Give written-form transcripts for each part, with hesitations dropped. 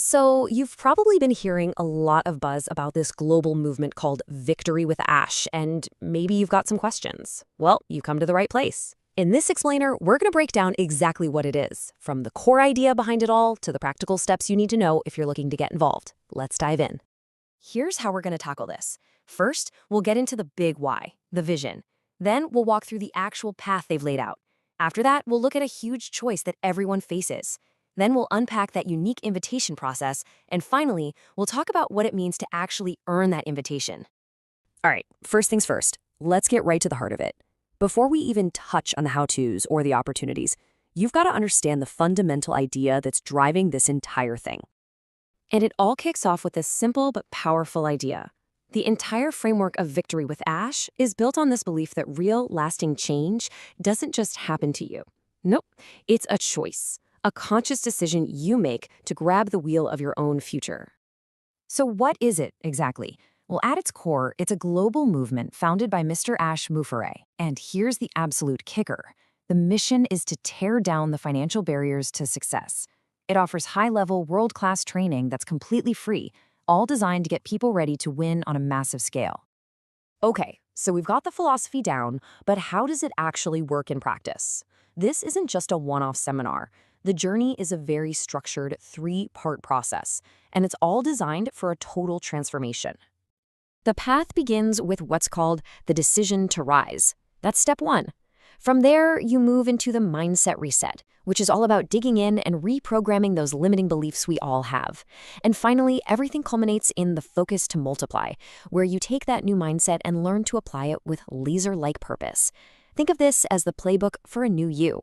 So, you've probably been hearing a lot of buzz about this global movement called Victory with Ash, and maybe you've got some questions. Well, you come to the right place. In this explainer, we're going to break down exactly what it is, from the core idea behind it all to the practical steps you need to know if you're looking to get involved. Let's dive in. Here's how we're going to tackle this. First, we'll get into the big why, the vision. Then, we'll walk through the actual path they've laid out. After that, we'll look at a huge choice that everyone faces. Then we'll unpack that unique invitation process, and finally, we'll talk about what it means to actually earn that invitation. All right, first things first, let's get right to the heart of it. Before we even touch on the how-tos or the opportunities, you've got to understand the fundamental idea that's driving this entire thing. And it all kicks off with this simple but powerful idea. The entire framework of Victory with Ash is built on this belief that real, lasting change doesn't just happen to you. Nope, it's a choice. A conscious decision you make to grab the wheel of your own future. So what is it exactly? Well, at its core, it's a global movement founded by Mr. Ash Mufareh. And here's the absolute kicker. The mission is to tear down the financial barriers to success. It offers high-level, world-class training that's completely free, all designed to get people ready to win on a massive scale. Okay, so we've got the philosophy down, but how does it actually work in practice? This isn't just a one-off seminar. The journey is a very structured three-part process, and it's all designed for a total transformation. The path begins with what's called the decision to rise. That's step one. From there, you move into the mindset reset, which is all about digging in and reprogramming those limiting beliefs we all have. And finally, everything culminates in the focus to multiply, where you take that new mindset and learn to apply it with laser-like purpose. Think of this as the playbook for a new you.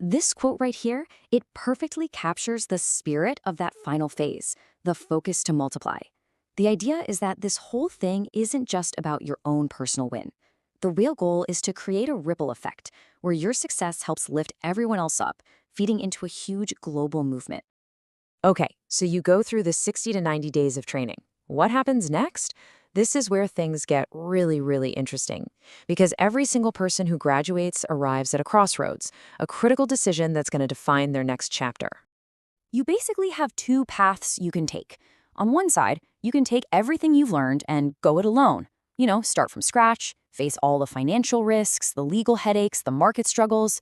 This quote right here, it perfectly captures the spirit of that final phase, the focus to multiply. The idea is that this whole thing isn't just about your own personal win. The real goal is to create a ripple effect where your success helps lift everyone else up, feeding into a huge global movement. Okay, so you go through the 60 to 90 days of training. What happens next? This is where things get really interesting, because every single person who graduates arrives at a crossroads, a critical decision that's going to define their next chapter. You basically have two paths you can take. On one side, you can take everything you've learned and go it alone. Start from scratch, face all the financial risks, the legal headaches, the market struggles.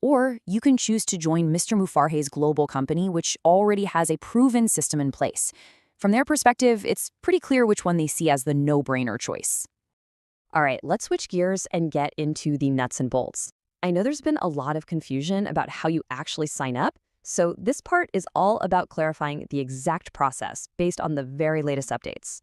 Or you can choose to join Mr. Mufareh's global company, which already has a proven system in place. From their perspective, it's pretty clear which one they see as the no-brainer choice. All right, let's switch gears and get into the nuts and bolts. I know there's been a lot of confusion about how you actually sign up, so this part is all about clarifying the exact process based on the very latest updates.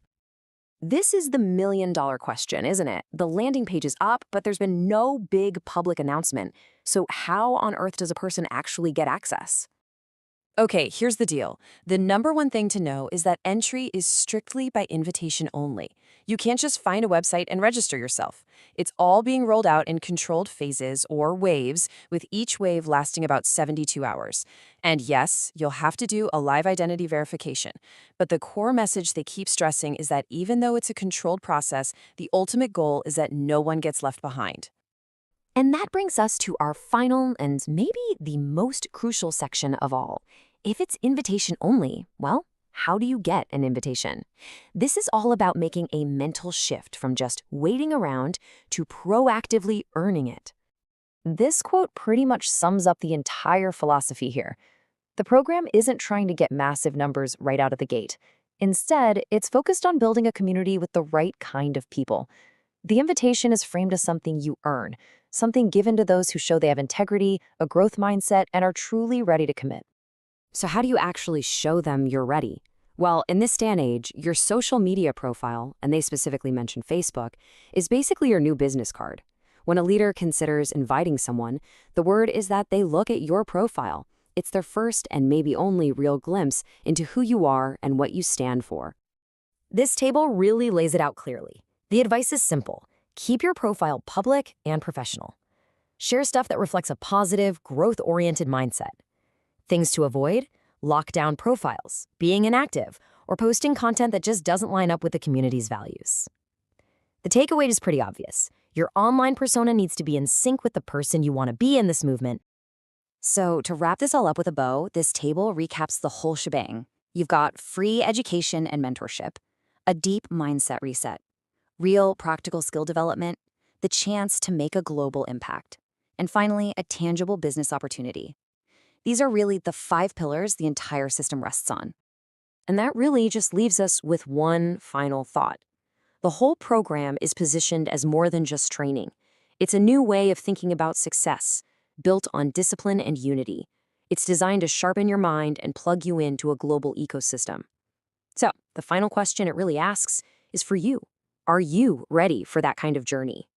This is the million-dollar question, isn't it? The landing page is up, but there's been no big public announcement. So how on earth does a person actually get access? Okay, here's the deal. The number one thing to know is that entry is strictly by invitation only. You can't just find a website and register yourself. It's all being rolled out in controlled phases or waves, with each wave lasting about 72 hours. And yes, you'll have to do a live identity verification. But the core message they keep stressing is that even though it's a controlled process, the ultimate goal is that no one gets left behind. And that brings us to our final and maybe the most crucial section of all. If it's invitation only, well, how do you get an invitation? This is all about making a mental shift from just waiting around to proactively earning it. This quote pretty much sums up the entire philosophy here. The program isn't trying to get massive numbers right out of the gate. Instead, it's focused on building a community with the right kind of people. The invitation is framed as something you earn, something given to those who show they have integrity, a growth mindset, and are truly ready to commit. So how do you actually show them you're ready? Well, in this day and age, your social media profile, and they specifically mention Facebook, is basically your new business card. When a leader considers inviting someone, the word is that they look at your profile. It's their first and maybe only real glimpse into who you are and what you stand for. This table really lays it out clearly. The advice is simple. Keep your profile public and professional. Share stuff that reflects a positive, growth-oriented mindset. Things to avoid: lock down profiles, being inactive, or posting content that just doesn't line up with the community's values. The takeaway is pretty obvious. Your online persona needs to be in sync with the person you want to be in this movement. So to wrap this all up with a bow, this table recaps the whole shebang. You've got free education and mentorship, a deep mindset reset, real practical skill development, the chance to make a global impact, and finally, a tangible business opportunity. These are really the 5 pillars the entire system rests on. And that really just leaves us with one final thought. The whole program is positioned as more than just training. It's a new way of thinking about success, built on discipline and unity. It's designed to sharpen your mind and plug you into a global ecosystem. So, the final question it really asks is for you. Are you ready for that kind of journey?